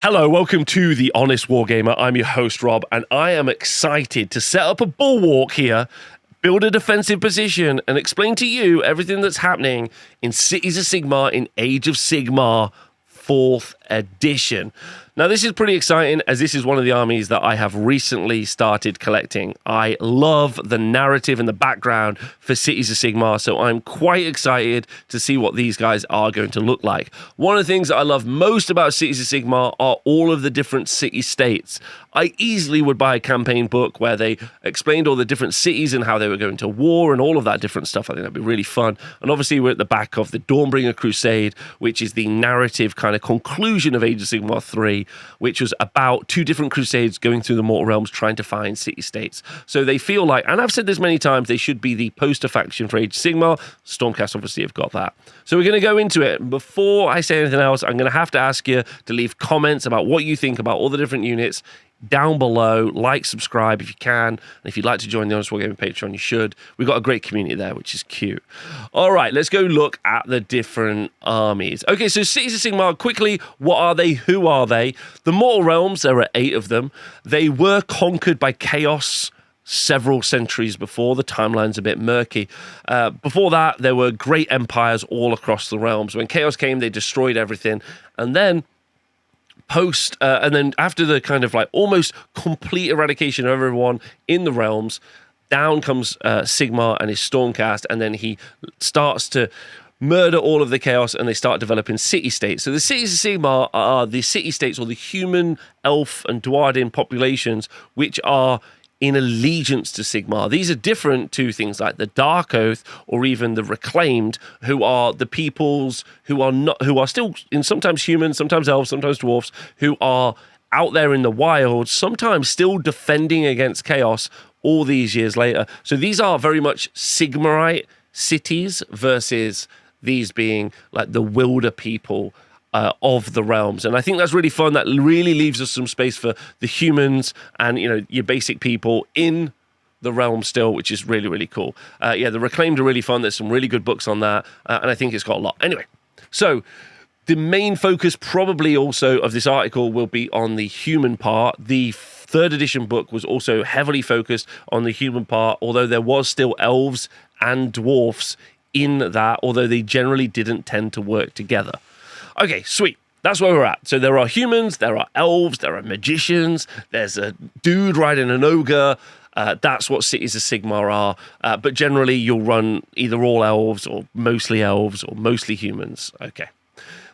Hello, welcome to The Honest Wargamer. I'm your host, Rob, and I am excited to set up a bulwark here, build a defensive position, and explain to you everything that's happening in Cities of Sigmar in Age of Sigmar 4th edition. Now, this is pretty exciting, as this is one of the armies that I have recently started collecting. I love the narrative and the background for Cities of Sigmar, so I'm quite excited to see what these guys are going to look like. One of the things that I love most about Cities of Sigmar are all of the different city-states. I easily would buy a campaign book where they explained all the different cities and how they were going to war and all of that different stuff. I think that'd be really fun. And obviously, we're at the back of the Dawnbringer Crusade, which is the narrative kind of conclusion of Age of Sigmar 3, which was about two different crusades going through the mortal realms trying to find city-states. So they feel like, and I've said this many times, they should be the poster faction for Age of Sigmar. Stormcast obviously have got that. So we're going to go into it. Before I say anything else, I'm going to have to ask you to leave comments about what you think about all the different units down below. Like, subscribe if you can, and if you'd like to join the Honest Wargaming Patreon, you should. We've got a great community there, which is cute. All right, let's go look at the different armies. Okay, so Cities of Sigmar, quickly, what are they? Who are they? The Mortal Realms, there are 8 of them. They were conquered by Chaos several centuries before. The timeline's a bit murky. Before that, there were great empires all across the realms. When Chaos came, they destroyed everything, and then and then after the kind of like almost complete eradication of everyone in the realms, down comes Sigmar and his Stormcast, and then he starts to murder all of the Chaos, and they start developing city-states. So the Cities of Sigmar are the city-states, or the human, elf, and Dwarden populations, which are in allegiance to Sigmar. These are different to things like the Dark Oath or even the Reclaimed, who are the peoples who are still sometimes humans, sometimes elves, sometimes dwarfs, who are out there in the wild, sometimes still defending against Chaos all these years later. So these are very much Sigmarite cities versus these being like the wilder people of the realms. And I think that's really fun. That really leaves us some space for the humans and, your basic people in the realm still, which is really, really cool. The Reclaimed are really fun. There's some really good books on that, and I think it's got a lot. Anyway, so the main focus probably also of this article will be on the human part. The 3rd edition book was also heavily focused on the human part, although there was still elves and dwarfs in that, although they generally didn't tend to work together. Okay, sweet. That's where we're at. So there are humans, there are elves, there are magicians, there's a dude riding an ogre. That's what Cities of Sigmar are. But generally, you'll run either all elves or mostly humans. Okay.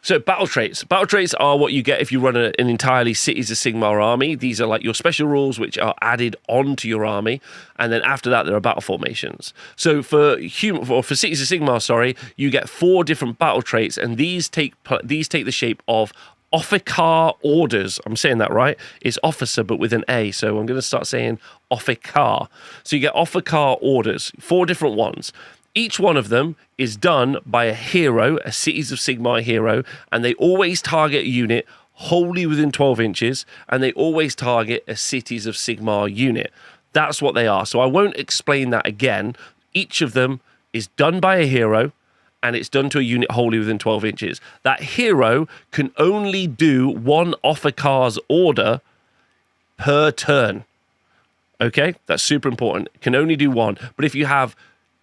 So battle traits. Battle traits are what you get if you run an entirely Cities of Sigmar army. These are like your special rules which are added onto your army. And then after that, there are battle formations. So for Cities of Sigmar, you get 4 different battle traits, and these take the shape of Officar orders. I'm saying that right. It's officer, but with an A. So I'm going to start saying Officar. So you get Officar orders, 4 different ones. Each one of them is done by a hero, a Cities of Sigmar hero, and they always target a unit wholly within 12 inches, and they always target a Cities of Sigmar unit. That's what they are. So I won't explain that again. Each of them is done by a hero, and it's done to a unit wholly within 12 inches. That hero can only do 1 Officar's order per turn. Okay? That's super important. It can only do 1. But if you have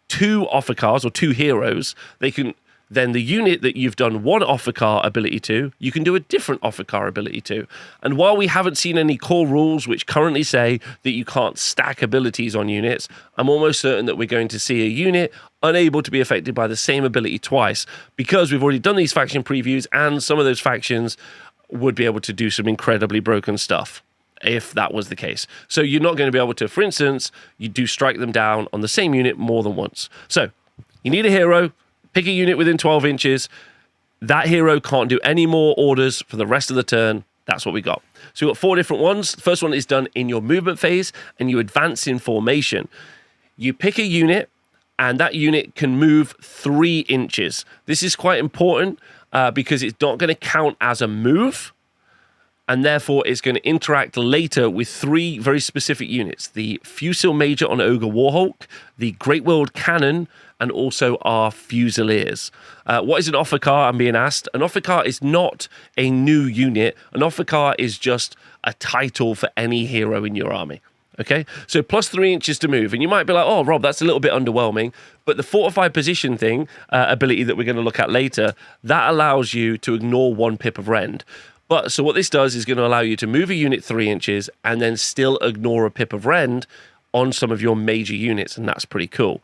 2 Officars or 2 heroes, then the unit that you've done 1 Officar ability to, you can do a different Officar ability to. And while we haven't seen any core rules which currently say that you can't stack abilities on units, I'm almost certain that we're going to see a unit unable to be affected by the same ability twice, because we've already done these faction previews, and some of those factions would be able to do some incredibly broken stuff if that was the case. So you're not going to be able to, for instance, you do strike them down on the same unit more than once. So you need a hero, pick a unit within 12 inches. That hero can't do any more orders for the rest of the turn. That's what we got. So we've got 4 different ones. The first one is done in your movement phase, and you advance in formation. You pick a unit, and that unit can move 3 inches. This is quite important because it's not going to count as a move, and therefore it's going to interact later with 3 very specific units: the Fusil Major on Ogre Warhawk, the Great World Cannon, and also our Fusiliers. What is an officer? I'm being asked. An officer is not a new unit. An officer is just a title for any hero in your army. Okay, so plus 3 inches to move. And you might be like, oh, Rob, that's a little bit underwhelming. But the fortified position thing, ability that we're going to look at later, that allows you to ignore 1 pip of rend. But so what this does is going to allow you to move a unit 3 inches and then still ignore a pip of rend on some of your major units. And that's pretty cool.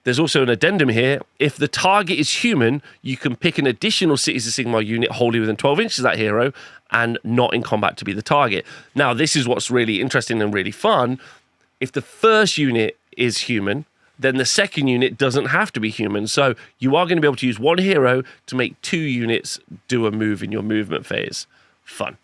There's also an addendum here. If the target is human, you can pick an additional Cities of Sigmar unit wholly within 12 inches of that hero and not in combat to be the target. Now, this is what's really interesting and really fun. If the first unit is human, then the second unit doesn't have to be human. So you are going to be able to use 1 hero to make 2 units do a move in your movement phase. Fun.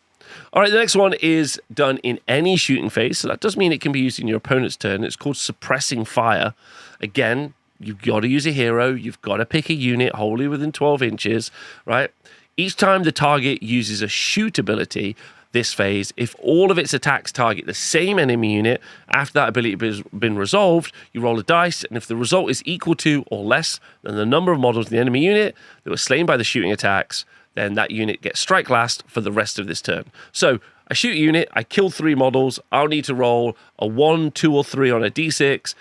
All right, the next one is done in any shooting phase. So that does mean it can be used in your opponent's turn. It's called Suppressing Fire. Again, you've got to use a hero. You've got to pick a unit wholly within 12 inches, right? Each time the target uses a shoot ability this phase, if all of its attacks target the same enemy unit, after that ability has been resolved, you roll a dice, and if the result is equal to or less than the number of models in the enemy unit that were slain by the shooting attacks, then that unit gets strike last for the rest of this turn. So I shoot a unit, I kill 3 models, I'll need to roll a 1, 2, or 3 on a d6,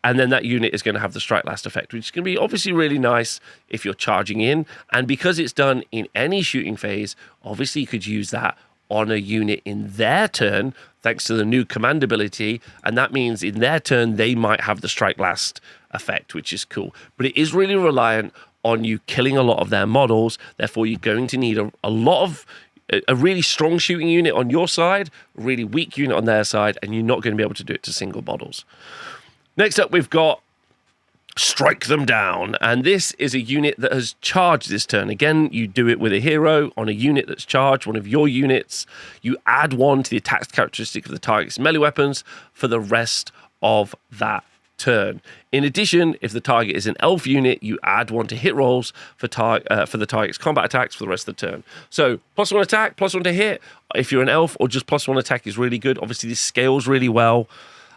and then that unit is going to have the strike last effect, which is going to be obviously really nice if you're charging in. And because it's done in any shooting phase, obviously you could use that on a unit in their turn, thanks to the new command ability. And that means in their turn, they might have the strike last effect, which is cool. But it is really reliant on you killing a lot of their models. Therefore, you're going to need a really strong shooting unit on your side, a really weak unit on their side, and you're not going to be able to do it to single models. Next up, we've got Strike Them Down, and this is a unit that has charged this turn. Again, you do it with a hero on a unit that's charged, one of your units. You add 1 to the attack characteristic of the target's melee weapons for the rest of that turn. In addition, if the target is an elf unit, you add 1 to hit rolls for the target's combat attacks for the rest of the turn. So +1 attack, +1 to hit. If you're an elf, or just +1 attack is really good. Obviously, this scales really well.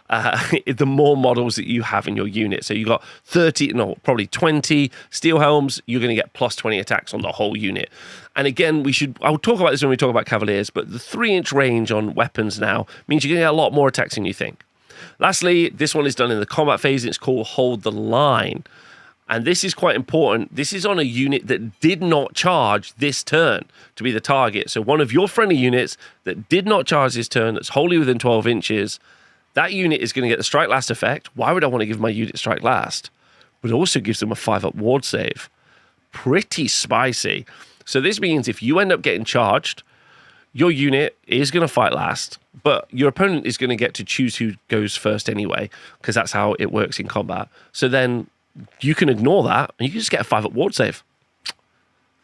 The more models that you have in your unit. So you got probably 20 steel helms, you're going to get +20 attacks on the whole unit. And again, I'll talk about this when we talk about Cavaliers, but the 3-inch range on weapons now means you're going to get a lot more attacks than you think. Lastly, this one is done in the combat phase, and it's called Hold the Line. And this is quite important. This is on a unit that did not charge this turn to be the target. So one of your friendly units that did not charge this turn, that's wholly within 12 inches, that unit is going to get the strike last effect. Why would I want to give my unit strike last? But it also gives them a 5-up ward save. Pretty spicy. So this means if you end up getting charged, your unit is going to fight last, but your opponent is going to get to choose who goes first anyway, because that's how it works in combat. So then you can ignore that, and you can just get a 5-up ward save.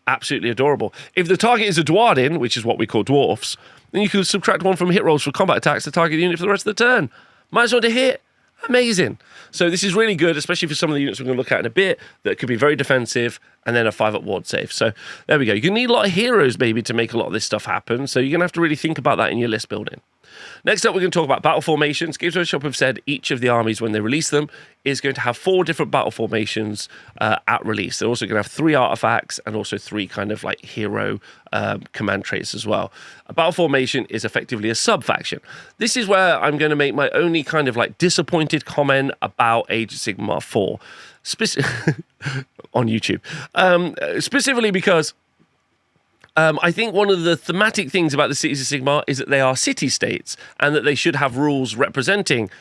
Absolutely adorable. If the target is a Dwarden, which is what we call dwarfs, then you can subtract 1 from hit rolls for combat attacks to target the unit for the rest of the turn. Might as well to hit. Amazing. So this is really good, especially for some of the units we're going to look at in a bit that could be very defensive, and then a 5-up ward save. So there we go. You're going to need a lot of heroes maybe to make a lot of this stuff happen. So you're going to have to really think about that in your list building. Next up, we're going to talk about battle formations. Games Workshop have said each of the armies, when they release them, is going to have 4 different battle formations at release. They're also going to have 3 artifacts and also 3 kind of like hero command traits as well. A battle formation is effectively a sub-faction. This is where I'm going to make my only kind of like disappointed comment about Age of Sigmar 4 on YouTube. Specifically because I think one of the thematic things about the Cities of Sigmar is that they are city-states and that they should have rules representing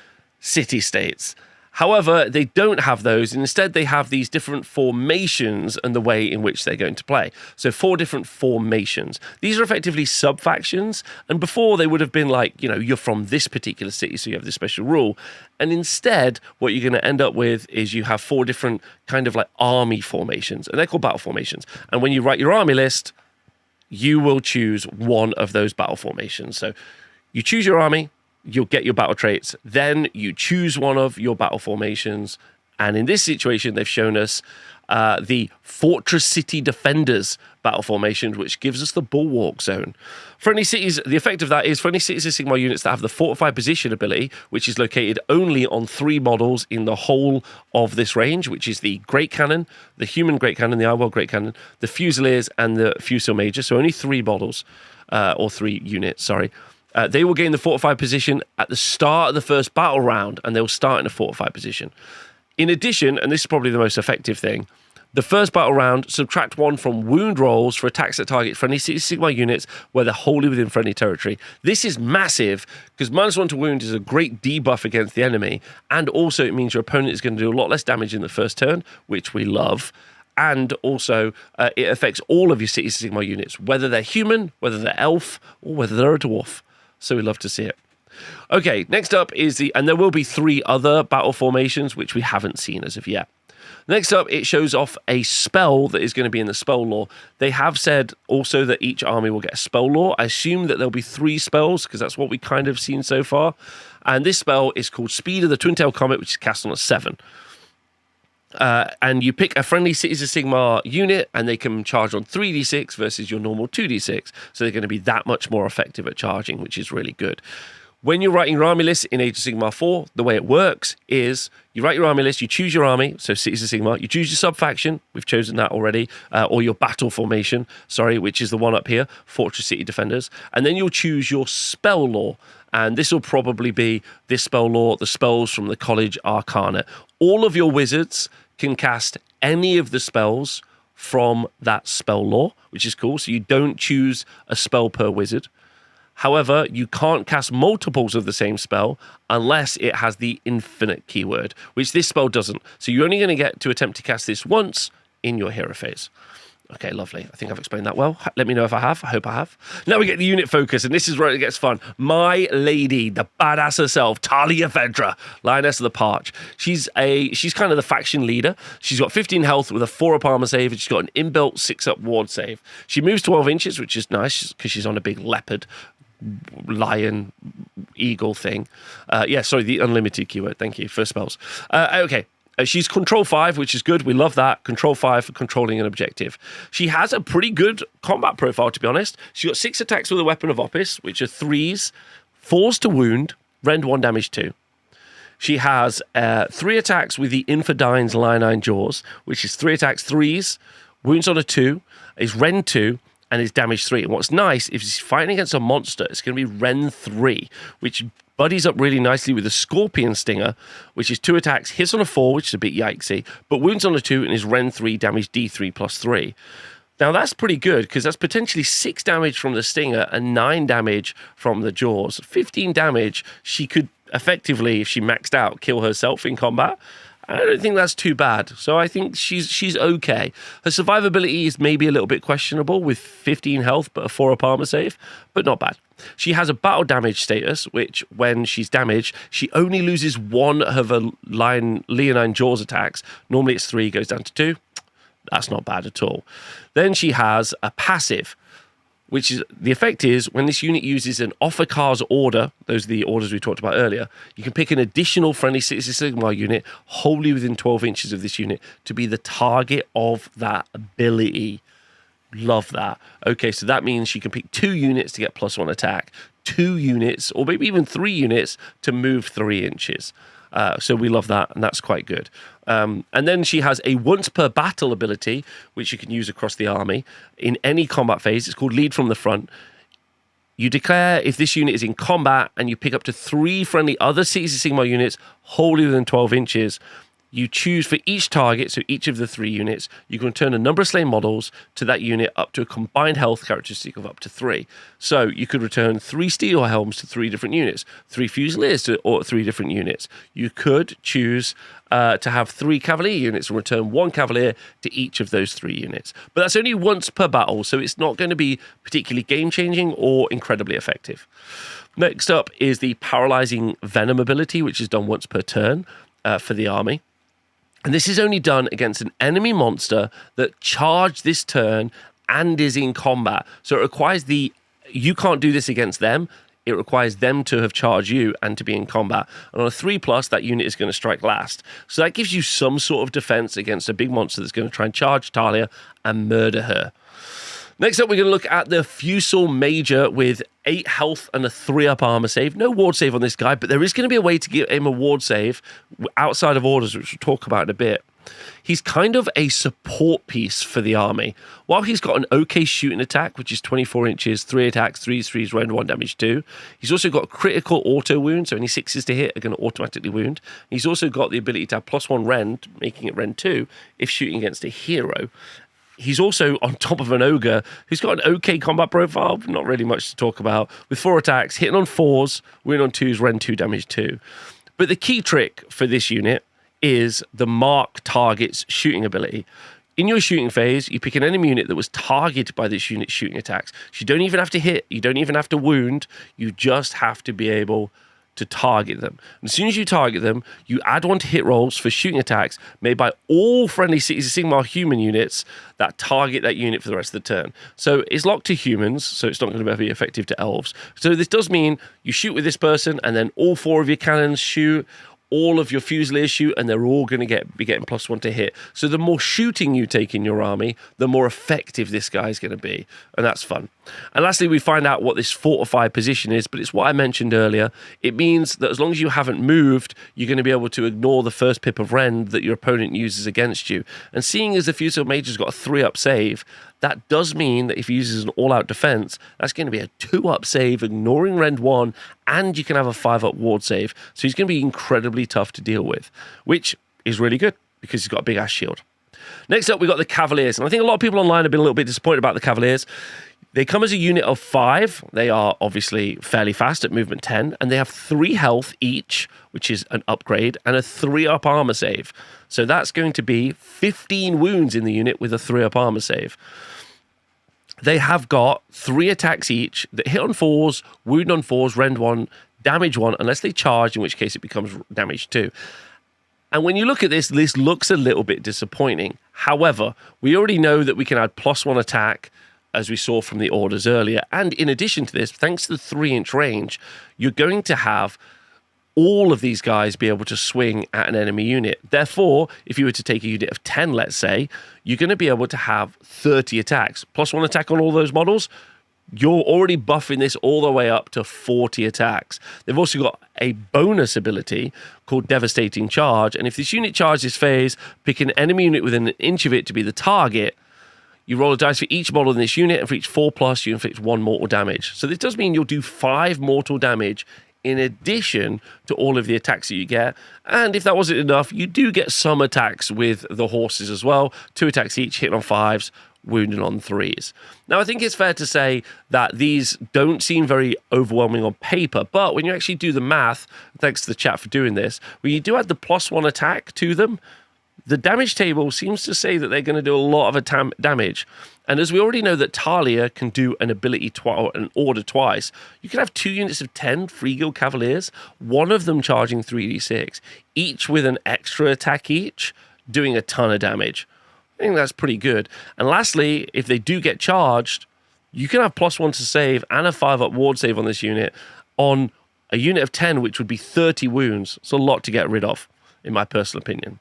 city-states. However, they don't have those. Instead, they have these different formations and the way in which they're going to play. So 4 different formations. These are effectively sub-factions. And before, they would have been like, you're from this particular city, so you have this special rule. And instead, what you're going to end up with is you have 4 different kind of like army formations. And they're called battle formations. And when you write your army list, you will choose one of those battle formations. So you choose your army, you'll get your battle traits, then you choose one of your battle formations, And in this situation, they've shown us the Fortress City Defenders battle formation, which gives us the Bulwark Zone. Friendly cities, the effect of that is friendly cities are Sigmar units that have the Fortified Position ability, which is located only on 3 models in the whole of this range, which is the Great Cannon, the Human Great Cannon, the Ironworld Great Cannon, the Fusiliers, and the Fusil Major. So only 3 models, or 3 units, sorry. They will gain the Fortified Position at the start of the first battle round, and they will start in a Fortified Position. In addition, and this is probably the most effective thing, the first battle round, subtract 1 from wound rolls for attacks that target friendly Sigmar units where they're wholly within friendly territory. This is massive because -1 to wound is a great debuff against the enemy, and also it means your opponent is going to do a lot less damage in the first turn, which we love. And also, it affects all of your City Sigmar units, whether they're human, whether they're elf, or whether they're a dwarf. So we love to see it. Okay, next up is and there will be 3 other battle formations, which we haven't seen as of yet. Next up, it shows off a spell that is going to be in the spell lore. They have said also that each army will get a spell lore. I assume that there'll be 3 spells, because that's what we kind of seen so far. And this spell is called Speed of the Twin-Tailed Comet, which is cast on a 7. And you pick a friendly Cities of Sigmar unit, and they can charge on 3d6 versus your normal 2d6. So they're going to be that much more effective at charging, which is really good. When you're writing your army list in Age of Sigmar 4, the way it works is you write your army list, you choose your army, so Cities of Sigmar, you choose your sub-faction, we've chosen that already, or your battle formation, which is the one up here, Fortress City Defenders, and then you'll choose your spell lore, and this will probably be this spell lore, the spells from the College Arcana. All of your wizards can cast any of the spells from that spell lore, which is cool, so you don't choose a spell per wizard. However, you can't cast multiples of the same spell unless it has the infinite keyword, which this spell doesn't. So you're only going to get to attempt to cast this once in your hero phase. Okay, lovely. I think I've explained that well. Let me know if I have. I hope I have. Now we get the unit focus, and this is where it gets fun. My lady, the badass herself, Talia Vedra, Lioness of the Parch. She's kind of the faction leader. She's got 15 health with a 4-up armor save, and she's got an inbuilt 6-up ward save. She moves 12 inches, which is nice because she's on a big leopard lion eagle thing. The unlimited keyword. Thank you for spells. Okay. She's control 5, which is good. We love that. Control 5 for controlling an objective. She has a pretty good combat profile, to be honest. She's got 6 attacks with a weapon of Opus, which are 3s, 4s to wound, rend 1, damage 2. She has 3 attacks with the Inferdine's Leonine Jaws, which is 3 attacks, 3s, wounds on a 2, is rend 2, and is damage 3. And what's nice, if she's fighting against a monster, it's going to be rend 3, which buddies up really nicely with the Scorpion Stinger, which is 2 attacks, hits on a 4, which is a bit yikesy, but wounds on a 2 and is rend 3, damage D3 plus 3. Now that's pretty good, because that's potentially 6 damage from the Stinger and 9 damage from the Jaws. 15 damage, she could effectively, if she maxed out, kill herself in combat. I don't think that's too bad. So I think she's okay. Her survivability is maybe a little bit questionable with 15 health but a 4-up armor save, but not bad. She has a battle damage status, which when she's damaged, she only loses 1 of her Leonine Jaws attacks. Normally it's 3, goes down to 2. That's not bad at all. Then she has a passive, which is the effect is when this unit uses an Officar's order, those are the orders we talked about earlier, you can pick an additional friendly City Sigmar unit wholly within 12 inches of this unit to be the target of that ability. Love that. Okay, so that means she can pick 2 units to get +1 attack, 2 units, or maybe even 3 units to move 3 inches. So we love that, and that's quite good. And then she has a once per battle ability, which you can use across the army in any combat phase. It's called Lead from the Front. You declare if this unit is in combat, and you pick up to 3 friendly other Cities of Sigmar units wholly within 12 inches. You choose for each target, so each of the 3 units, you can return a number of slain models to that unit up to a combined health characteristic of up to 3. So you could return 3 Steel Helms to 3 different units, 3 Fusiliers to 3 different units. You could choose to have 3 Cavalier units and return 1 Cavalier to each of those 3 units. But that's only once per battle, so it's not going to be particularly game-changing or incredibly effective. Next up is the Paralyzing Venom ability, which is done once per turn for the army. And this is only done against an enemy monster that charged this turn and is in combat. So it requires you can't do this against them. it requires them to have charged you and to be in combat. And on a 3+, that unit is going to strike last. So that gives you some sort of defense against a big monster that's going to try and charge Talia and murder her. Next up, we're going to look at the Fusel Major with 8 health and a 3-up armor save. No ward save on this guy, but there is going to be a way to give him a ward save outside of orders, which we'll talk about in a bit. He's kind of a support piece for the army. While he's got an okay shooting attack, which is 24 inches, 3 attacks, 3s, 3s, rend 1, damage 2. He's also got critical auto wound, so any 6s to hit are going to automatically wound. He's also got the ability to have +1 rend, making it rend 2, if shooting against a hero. He's also on top of an ogre who's got an okay combat profile, but not really much to talk about, with 4 attacks, hitting on 4s, wound on 2s, rend 2, damage 2. But the key trick for this unit is the mark target's shooting ability. In your shooting phase, you pick an enemy unit that was targeted by this unit's shooting attacks. So you don't even have to hit, you don't even have to wound, you just have to be able to target them. And as soon as you target them, you add 1 to hit rolls for shooting attacks made by all friendly Cities of Sigmar human units that target that unit for the rest of the turn. So it's locked to humans, so it's not going to be effective to elves. So this does mean you shoot with this person, and then all 4 of your cannons shoot, all of your Fusiliers shoot, and they're all going to be getting +1 to hit. So the more shooting you take in your army, the more effective this guy's going to be, and that's fun. And lastly, we find out what this fortified position is, but it's what I mentioned earlier. It means that as long as you haven't moved, you're going to be able to ignore the first pip of rend that your opponent uses against you. And seeing as the Fusel Major's got a 3-up save, that does mean that if he uses an all-out defense, that's going to be a 2-up save, ignoring rend 1, and you can have a 5-up ward save. So he's going to be incredibly tough to deal with, which is really good because he's got a big-ass shield. Next up, we've got the Cavaliers, and I think a lot of people online have been a little bit disappointed about the Cavaliers. They come as a unit of 5. They are obviously fairly fast at movement 10, and they have 3 health each, which is an upgrade, and a 3-up armor save. So that's going to be 15 wounds in the unit with a 3-up armor save. They have got 3 attacks each that hit on 4s, wound on 4s, rend 1, damage 1, unless they charge, in which case it becomes damage 2. And when you look at this, this looks a little bit disappointing. However, we already know that we can add +1 attack, as we saw from the orders earlier. And in addition to this, thanks to the 3-inch range, you're going to have all of these guys be able to swing at an enemy unit. Therefore, if you were to take a unit of 10, let's say, you're going to be able to have 30 attacks. +1 attack on all those models, you're already buffing this all the way up to 40 attacks. They've also got a bonus ability called Devastating Charge. And if this unit charges phase, pick an enemy unit within an inch of it to be the target. You roll a dice for each model in this unit, and for each 4+, you inflict 1 mortal damage. So this does mean you'll do 5 mortal damage in addition to all of the attacks that you get. And if that wasn't enough, you do get some attacks with the horses as well. 2 attacks each, hitting on 5s, wounding on 3s. Now, I think it's fair to say that these don't seem very overwhelming on paper, but when you actually do the math, thanks to the chat for doing this, when you do add the +1 attack to them, the damage table seems to say that they're going to do a lot of damage. And as we already know that Talia can do an ability or an order twice, you can have 2 units of 10 Free Guild Cavaliers, one of them charging 3d6, each with an extra attack each, doing a ton of damage. I think that's pretty good. And lastly, if they do get charged, you can have +1 to save and a 5-up ward save on this unit on a unit of 10, which would be 30 wounds. It's a lot to get rid of, in my personal opinion.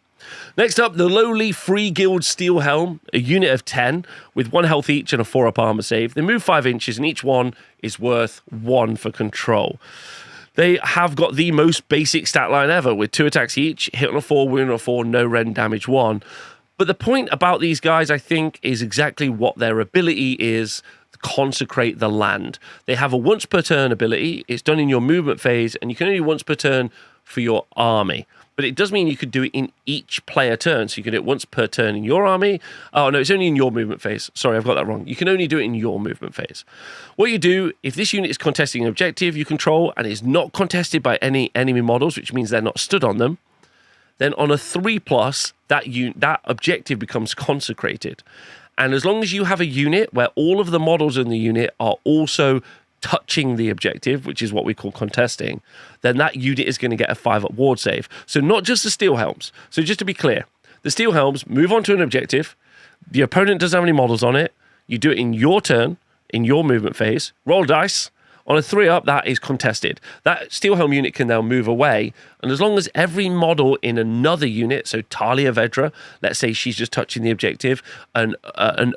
Next up, the lowly Free Guild Steel Helm, a unit of 10 with 1 health each and a 4-up armor save. They move 5 inches, and each one is worth 1 for control. They have got the most basic stat line ever, with 2 attacks each, hit on a 4, wound on a 4, no rend, damage 1. But the point about these guys, I think, is exactly what their ability is: consecrate the land. They have a once per turn ability. It's done in your movement phase, and you can only once per turn for your army. But it does mean you could do it in each player turn. So you can do it once per turn in your army. Oh, no, it's only in your movement phase. Sorry, I've got that wrong. You can only do it in your movement phase. What you do, if this unit is contesting an objective you control and is not contested by any enemy models, which means they're not stood on them, then on a 3+, that objective becomes consecrated. And as long as you have a unit where all of the models in the unit are also touching the objective, which is what we call contesting, then that unit is going to get a 5-up ward save. So not just the Steel Helms. So just to be clear, the Steel Helms move on to an objective, the opponent doesn't have any models on it, you do it in your turn, in your movement phase, roll dice, On a 3-up, that is contested. That steel helm unit can now move away, and as long as every model in another unit, so Talia Vedra, let's say she's just touching the objective, an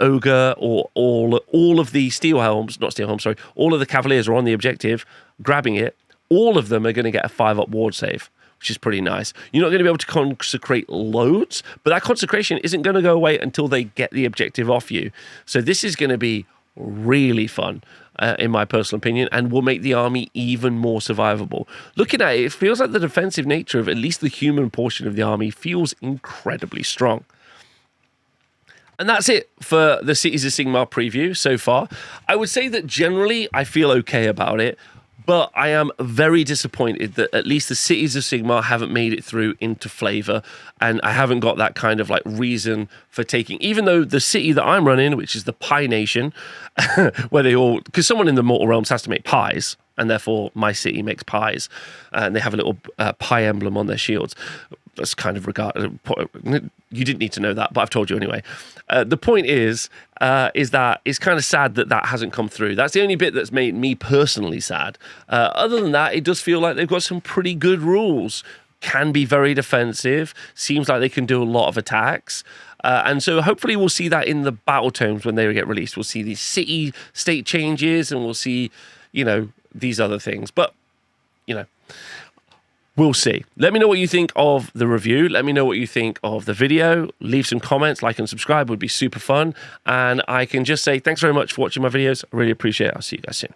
ogre, or all of the steel helms, not steel helms, sorry, all of the cavaliers are on the objective, grabbing it, all of them are going to get a 5-up ward save, which is pretty nice. You're not going to be able to consecrate loads, but that consecration isn't going to go away until they get the objective off you. So this is going to be really fun, in my personal opinion, and will make the army even more survivable. Looking at it, it feels like the defensive nature of at least the human portion of the army feels incredibly strong. And that's it for the Cities of Sigmar preview so far. I would say that generally I feel okay about it, but I am very disappointed that at least the Cities of Sigmar haven't made it through into flavor, and I haven't got that kind of like reason for taking, even though the city that I'm running, which is the Pie Nation, where they all, because someone in the Mortal Realms has to make pies, and therefore my city makes pies, and they have a little pie emblem on their shields. That's kind of you didn't need to know that, but I've told you anyway. The point is that it's kind of sad that that hasn't come through. That's the only bit that's made me personally sad. Other than that, it does feel like they've got some pretty good rules. Can be very defensive. Seems like they can do a lot of attacks. And so hopefully we'll see that in the battle tomes when they get released. We'll see these city state changes, and we'll see, these other things. But, we'll see. Let me know what you think of the review. Let me know what you think of the video. Leave some comments. Like and subscribe would be super fun. And I can just say thanks very much for watching my videos. I really appreciate it. I'll see you guys soon.